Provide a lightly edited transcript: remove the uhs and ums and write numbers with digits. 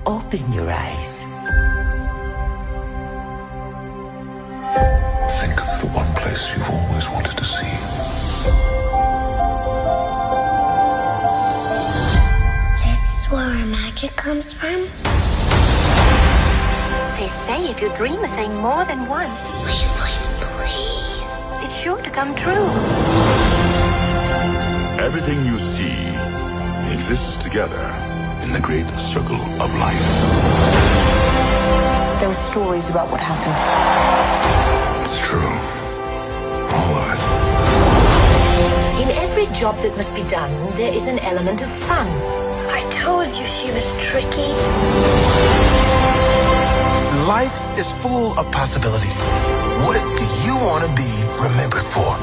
Open your eyes. Think of the one place you've always wanted to see. This is where our magic comes from? They say if you dream a thing more than once, Please, please, please. it's sure to come true. Everything you see exists together in the great circle of life. There were stories about what happened. It's true. All of it. In every job that must be done, there is an element of fun. I told you she was tricky. Life is full of possibilities. What do you want to be remembered for?